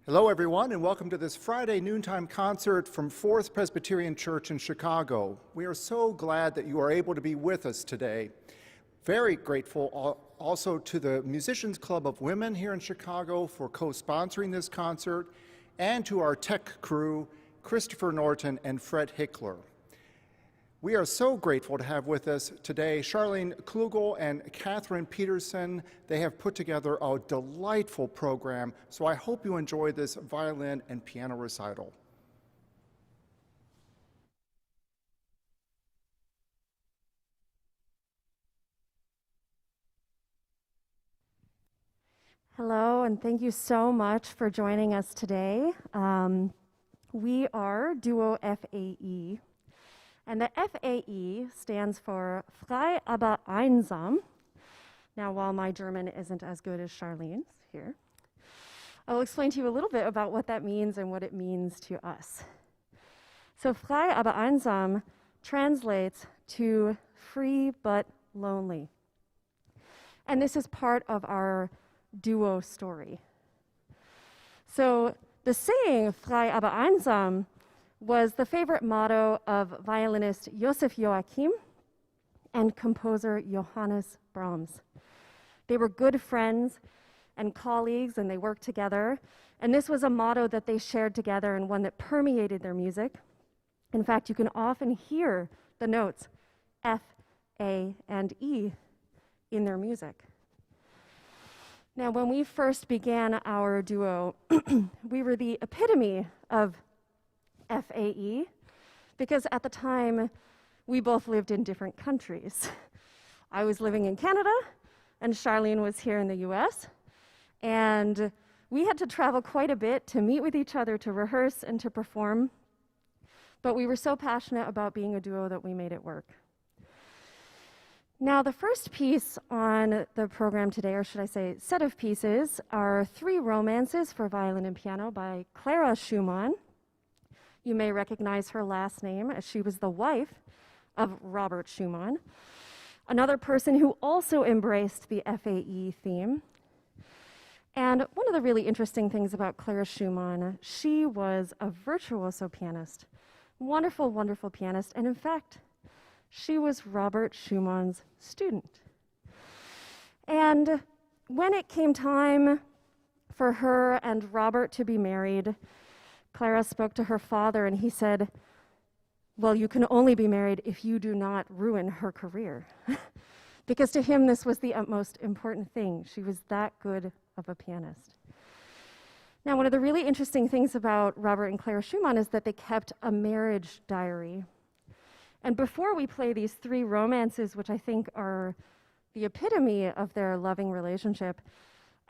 Hello, everyone, and welcome to this Friday noontime concert from Fourth Presbyterian Church in Chicago. We are so glad that you are able to be with us today. Very grateful also to the Musicians Club of Women here in Chicago for co-sponsoring this concert, and to our tech crew, Christopher Norton and Fred Hickler. We are so grateful to have with us today Charlene Klugel and Catherine Peterson. They have put together a delightful program, so I hope you enjoy this violin and piano recital. Hello, and thank you so much for joining us today. We are Duo FAE. And the FAE stands for Frei aber einsam. Now, while my German isn't as good as Charlene's here, I will explain to you a little bit about what that means and what it means to us. So, Frei aber einsam translates to free but lonely. And this is part of our duo story. So, the saying Frei aber einsam was the favorite motto of violinist Joseph Joachim and composer Johannes Brahms. They were good friends and colleagues, and they worked together. And this was a motto that they shared together and one that permeated their music. In fact, you can often hear the notes F, A, and E in their music. Now, when we first began our duo, we were the epitome of FAE, because at the time, we both lived in different countries. I was living in Canada, and Charlene was here in the US, and we had to travel quite a bit to meet with each other, to rehearse and to perform, but we were so passionate about being a duo that we made it work. Now, the first piece on the program today, or should I say set of pieces, are three romances for violin and piano by Clara Schumann. You may recognize her last name, as she was the wife of Robert Schumann, another person who also embraced the FAE theme. And one of the really interesting things about Clara Schumann, she was a virtuoso pianist, wonderful, wonderful pianist, and in fact, she was Robert Schumann's student. And when it came time for her and Robert to be married, Clara spoke to her father, and he said, well, you can only be married if you do not ruin her career. Because to him, this was the utmost important thing. She was that good of a pianist. Now, one of the really interesting things about Robert and Clara Schumann is that they kept a marriage diary. And before we play these three romances, which I think are the epitome of their loving relationship,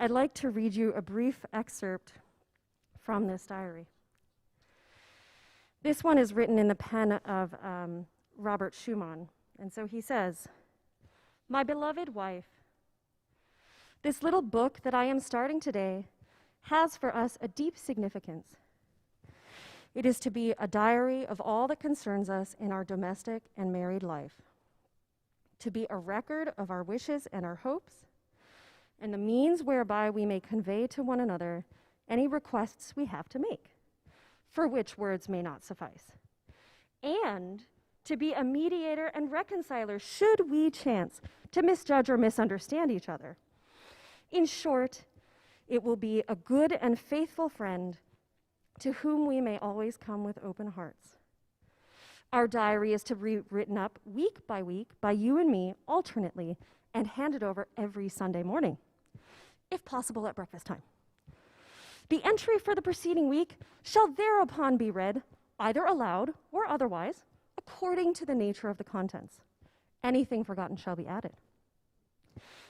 I'd like to read you a brief excerpt from this diary. This one is written in the pen of Robert Schumann. And so he says, "My beloved wife, this little book that I am starting today has for us a deep significance. It is to be a diary of all that concerns us in our domestic and married life, to be a record of our wishes and our hopes, and the means whereby we may convey to one another any requests we have to make, for which words may not suffice, and to be a mediator and reconciler should we chance to misjudge or misunderstand each other. In short, it will be a good and faithful friend to whom we may always come with open hearts. Our diary is to be written up week by you and me alternately, and handed over every Sunday morning, if possible at breakfast time. The entry for the preceding week shall thereupon be read, either aloud or otherwise, according to the nature of the contents. Anything forgotten shall be added.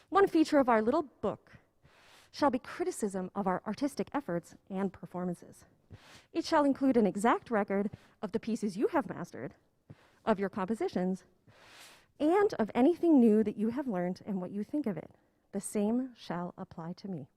One feature of our little book shall be criticism of our artistic efforts and performances. It shall include an exact record of the pieces you have mastered, of your compositions, and of anything new that you have learned and what you think of it. The same shall apply to me."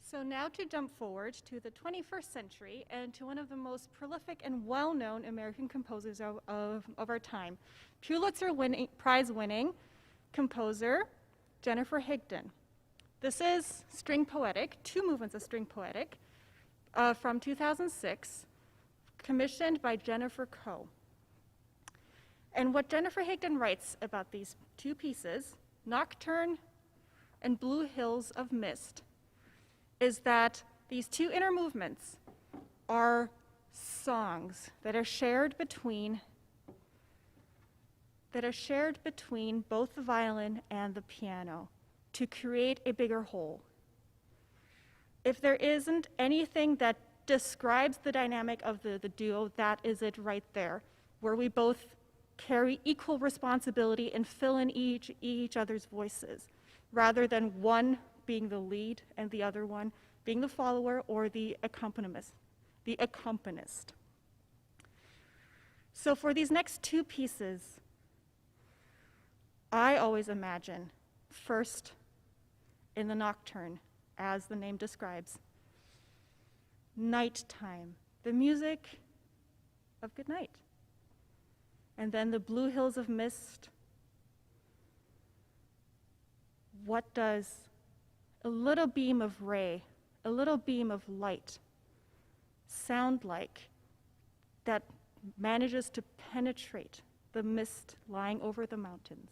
So now to jump forward to the 21st century and to one of the most prolific and well-known American composers of our time, Pulitzer Prize-winning composer Jennifer Higdon. This is String Poetic, two movements of String Poetic from 2006, commissioned by Jennifer Coe. And what Jennifer Higdon writes about these two pieces, Nocturne and Blue Hills of Mist, is that these two inner movements are songs that are shared between both the violin and the piano to create a bigger whole. If there isn't anything that describes the dynamic of the duo, that is it right there, where we both carry equal responsibility and fill in each other's voices, rather than one being the lead and the other one being the follower or the accompanist. So for these next two pieces, I always imagine, first in the Nocturne, as the name describes, nighttime, the music of good night. And then the Blue Hills of Mist. What does a little beam of ray, a little beam of light sound like that manages to penetrate the mist lying over the mountains?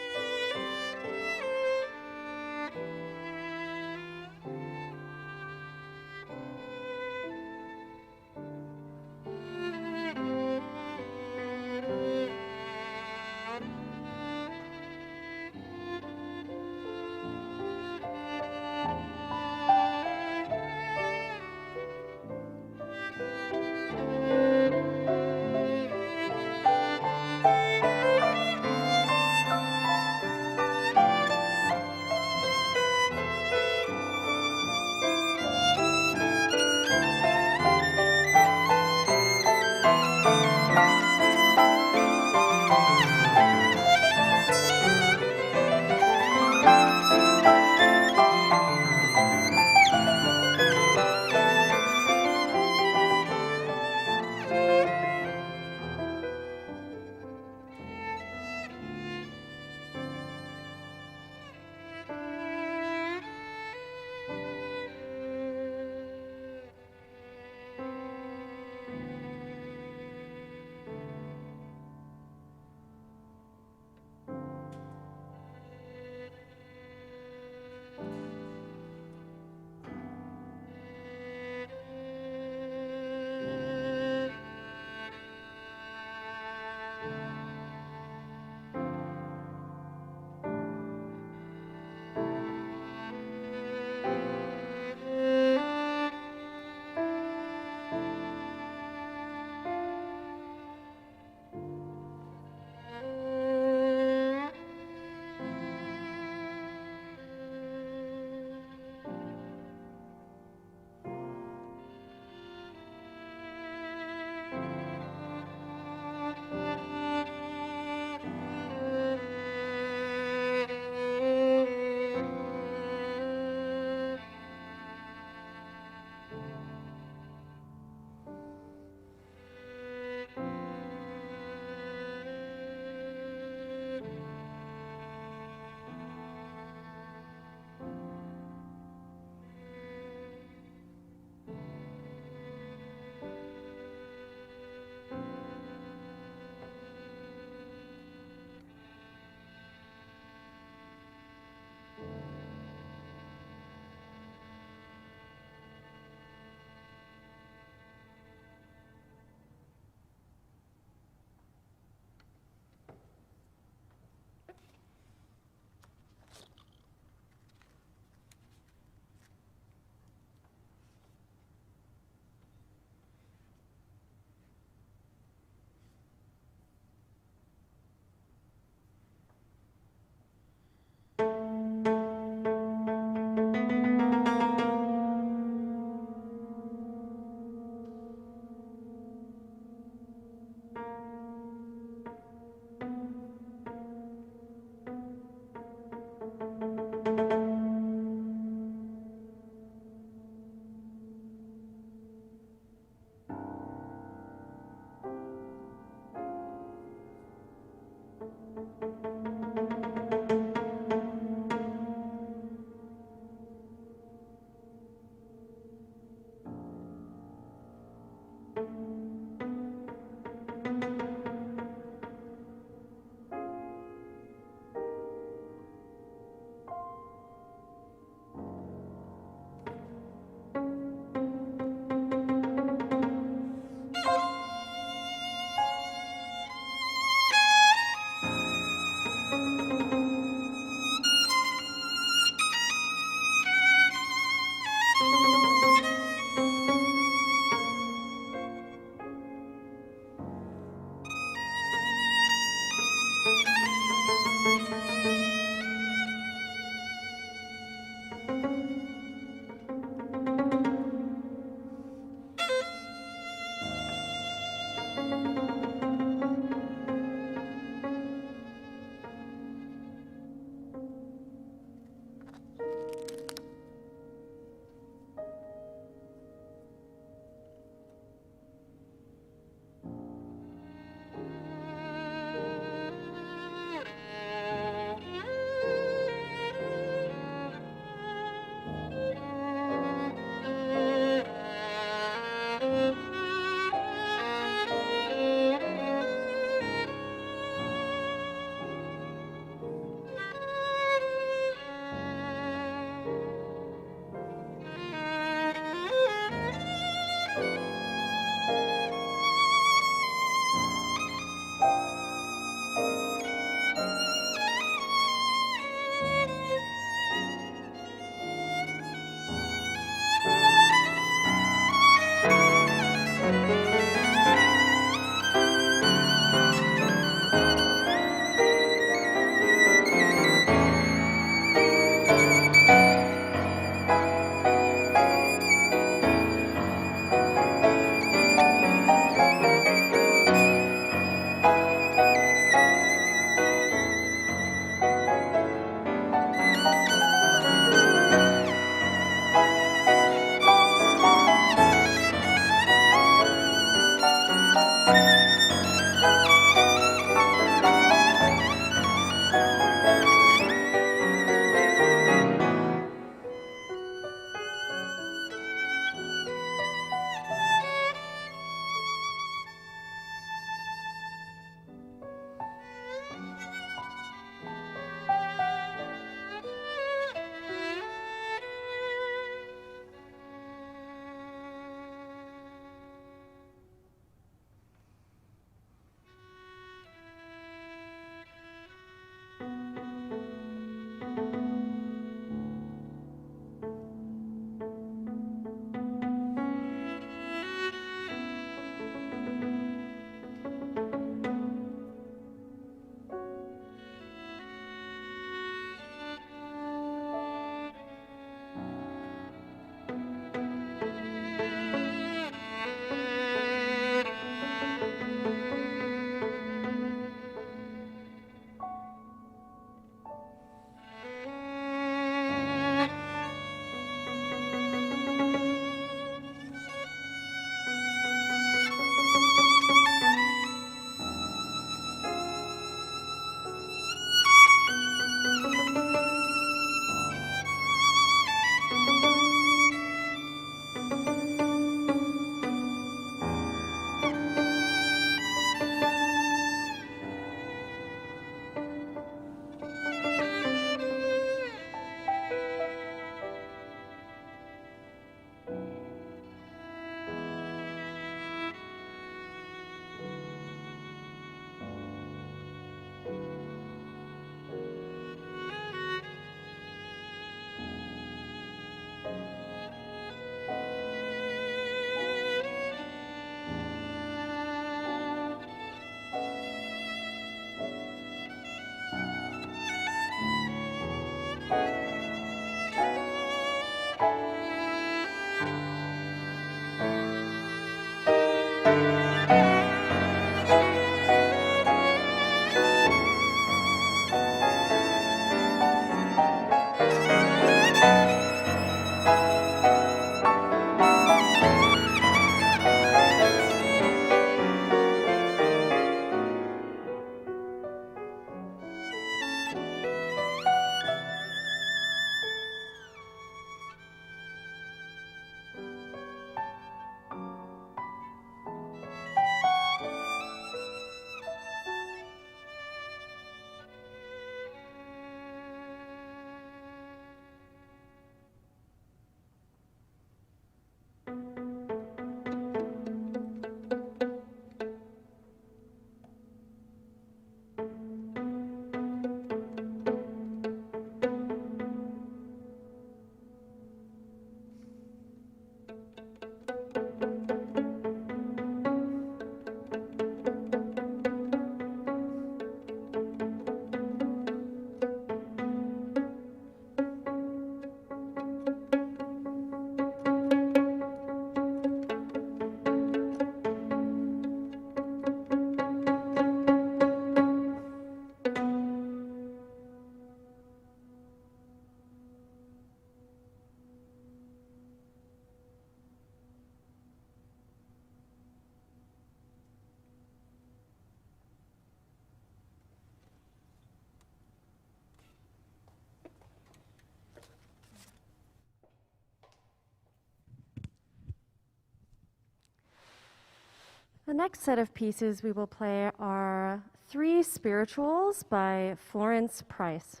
The next set of pieces we will play are three spirituals by Florence Price.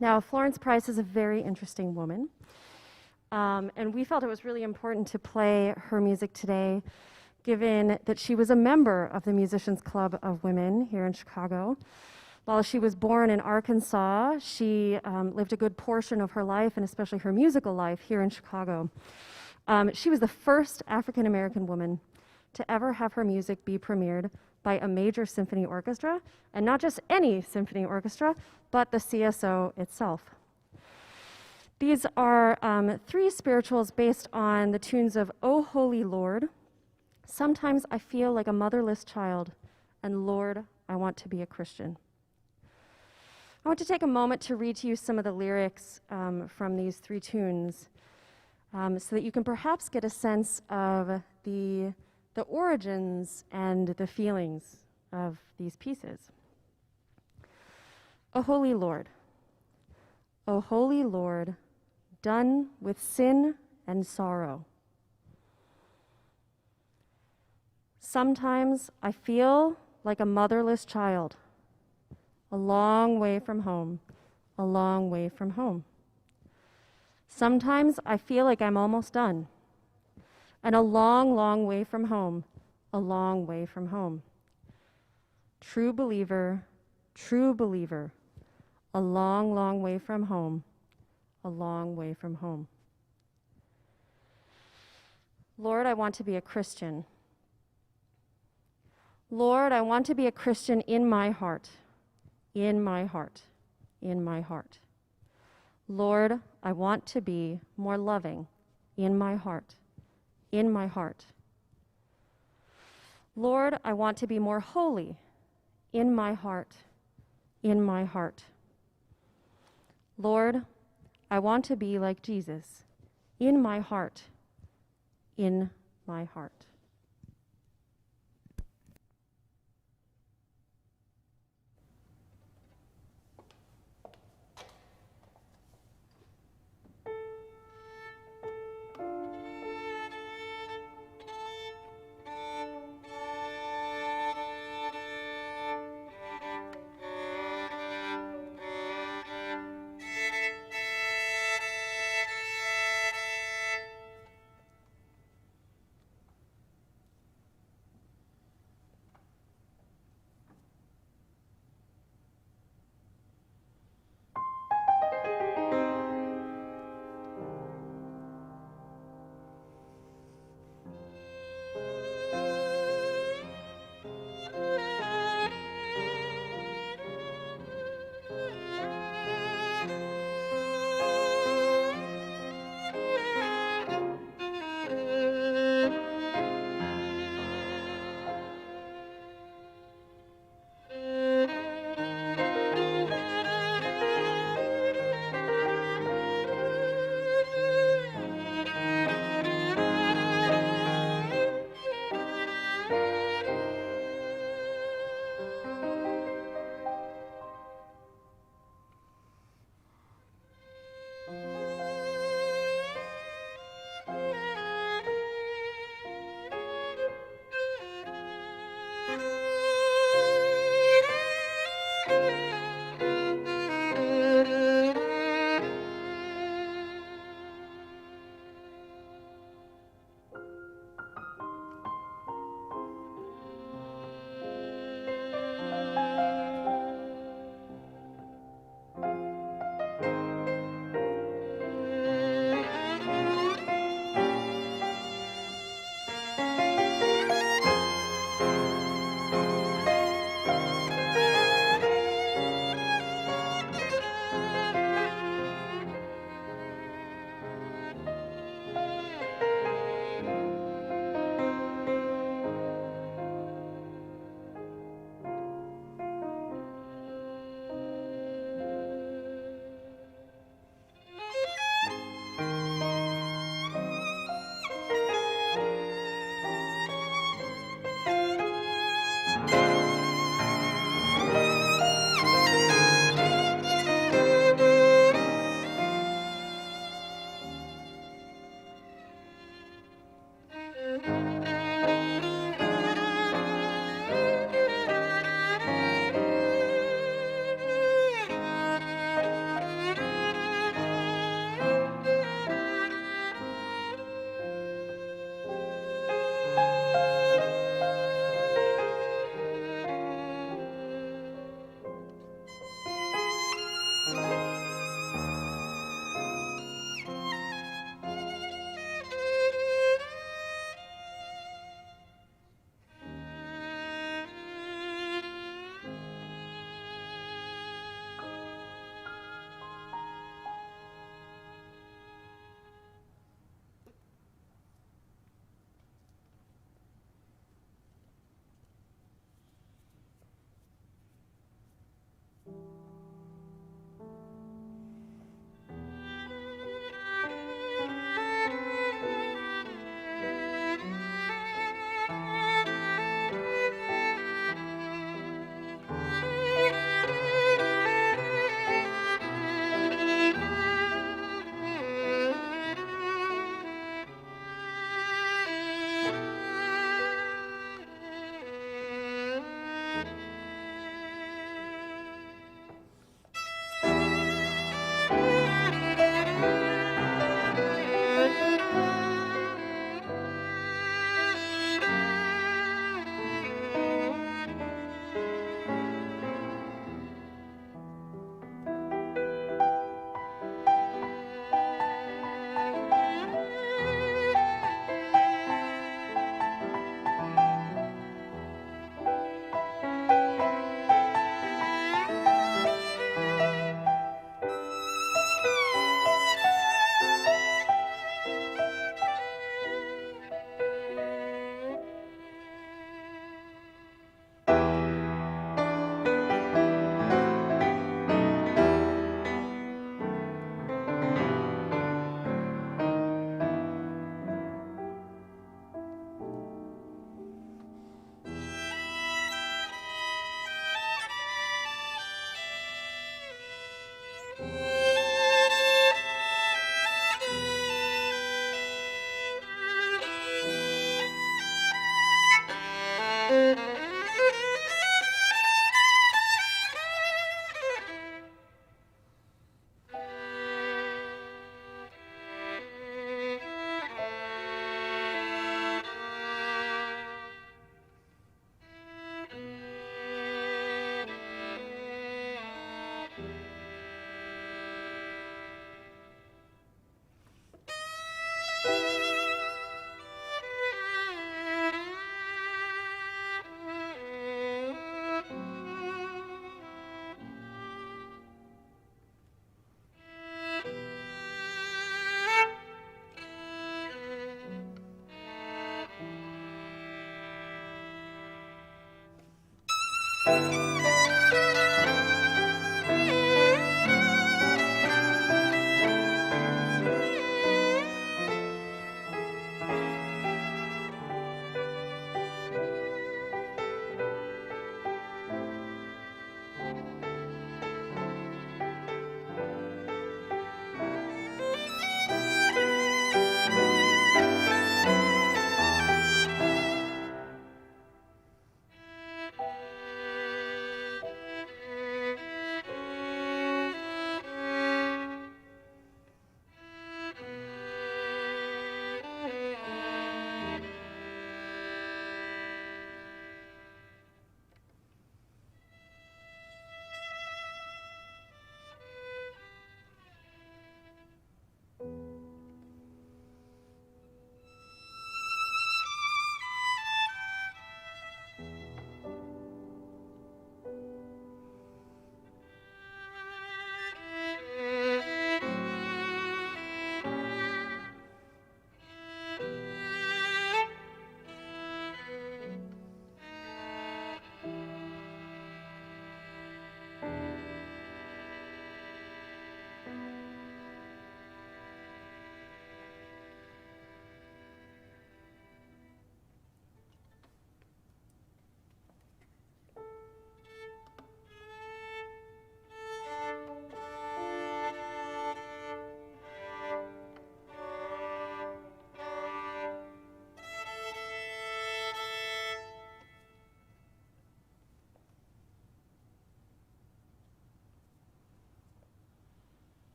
Now, Florence Price is a very interesting woman, and we felt it was really important to play her music today, given that she was a member of the Musicians Club of Women here in Chicago. While she was born in Arkansas, she lived a good portion of her life, and especially her musical life, here in Chicago. She was the first African-American woman to ever have her music be premiered by a major symphony orchestra, and not just any symphony orchestra, but the CSO itself. These are three spirituals based on the tunes of "O Holy Lord," "Sometimes I Feel Like a Motherless Child," and "Lord, I Want to Be a Christian." I want to take a moment to read to you some of the lyrics from these three tunes so that you can perhaps get a sense of the origins and the feelings of these pieces. O Holy Lord, O Holy Lord, done with sin and sorrow. Sometimes I feel like a motherless child, a long way from home, a long way from home. Sometimes I feel like I'm almost done, and a long, long way from home, a long way from home. True believer, a long, long way from home, a long way from home. Lord, I want to be a Christian. Lord, I want to be a Christian in my heart, in my heart, in my heart. Lord, I want to be more loving in my heart, in my heart. Lord, I want to be more holy in my heart, in my heart. Lord, I want to be like Jesus in my heart, in my heart.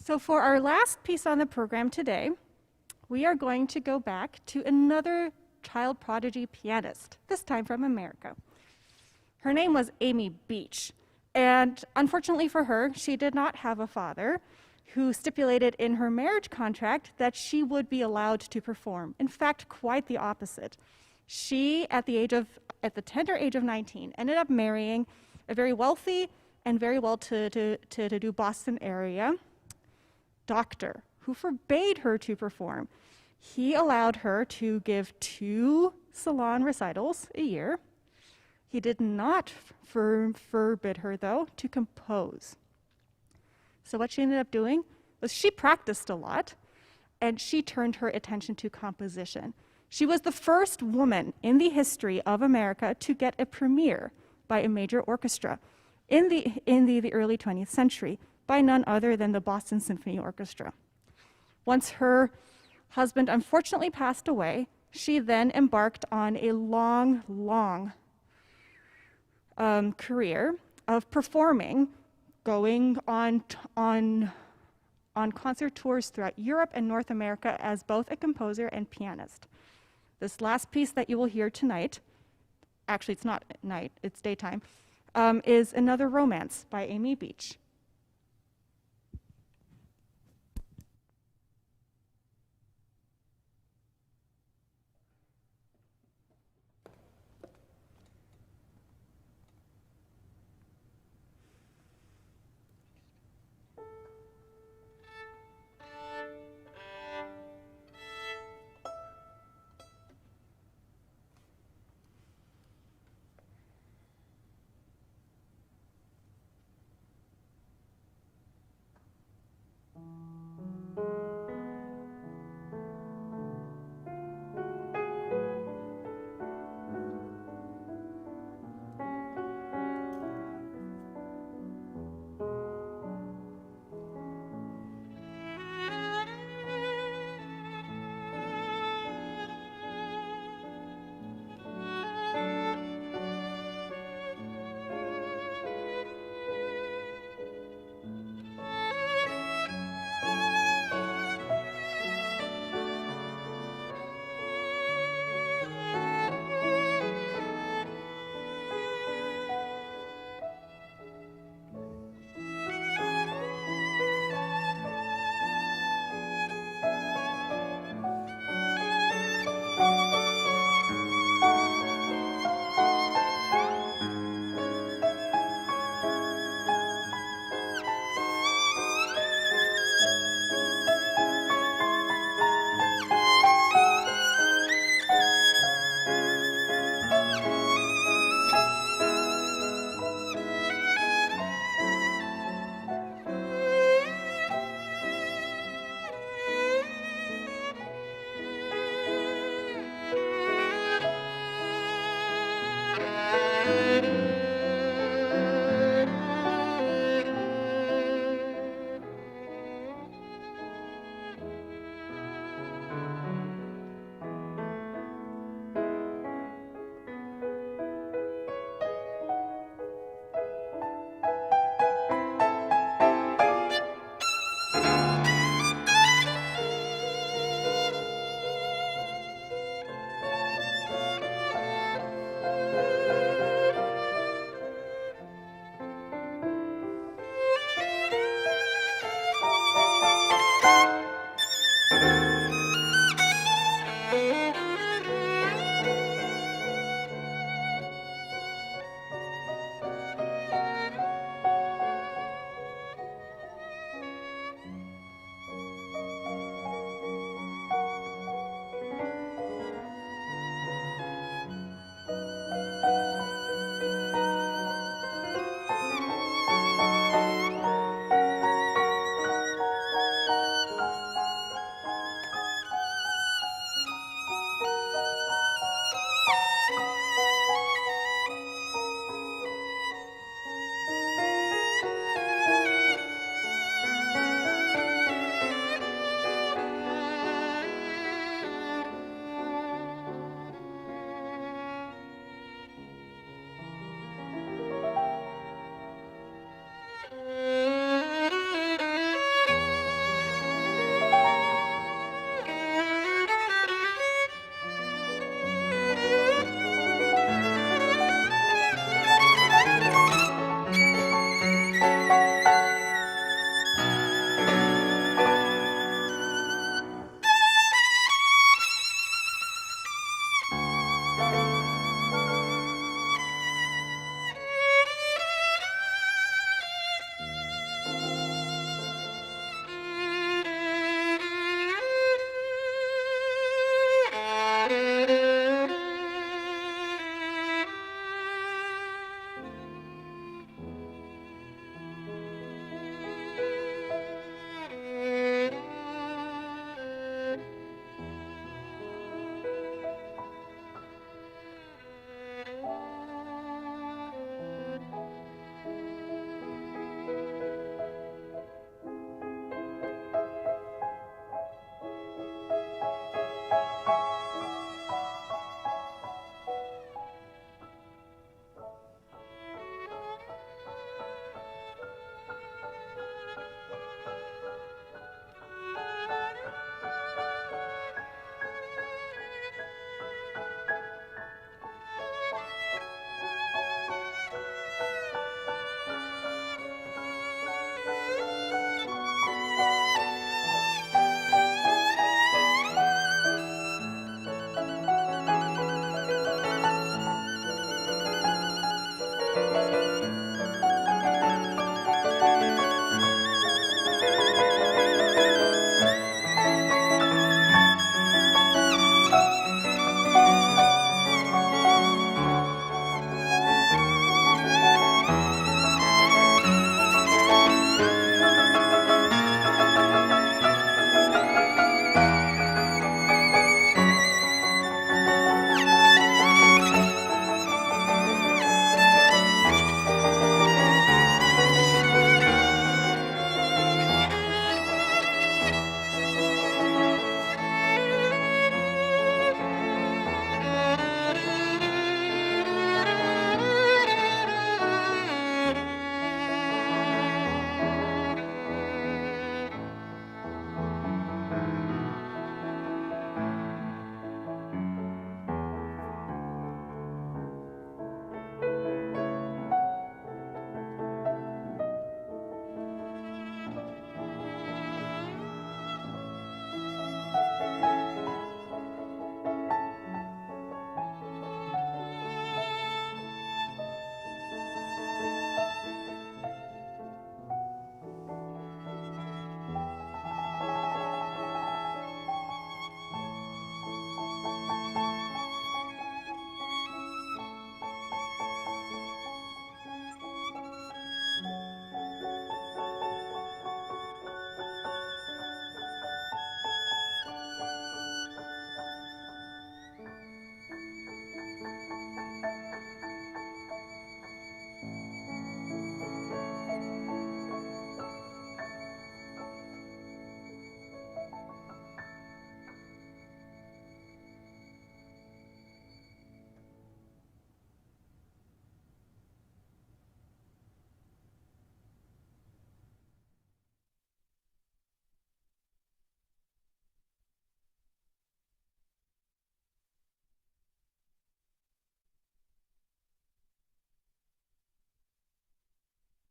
So for our last piece on the program today, we are going to go back to another child prodigy pianist, this time from America. Her name was Amy Beach, and unfortunately for her, she did not have a father who stipulated in her marriage contract that she would be allowed to perform. In fact, quite the opposite. She, at the tender age of 19, ended up marrying a very wealthy and very well-to-do Boston area doctor who forbade her to perform. He allowed her to give 2 salon recitals a year. He did not forbid her, though, to compose. So what she ended up doing was she practiced a lot, and she turned her attention to composition. She was the first woman in the history of America to get a premiere by a major orchestra in the early 20th century by none other than the Boston Symphony Orchestra. Once her husband unfortunately passed away, she then embarked on a long career of performing, going on concert tours throughout Europe and North America as both a composer and pianist. This last piece that you will hear tonight, actually it's not at night, it's daytime, is Another Romance by Amy Beach.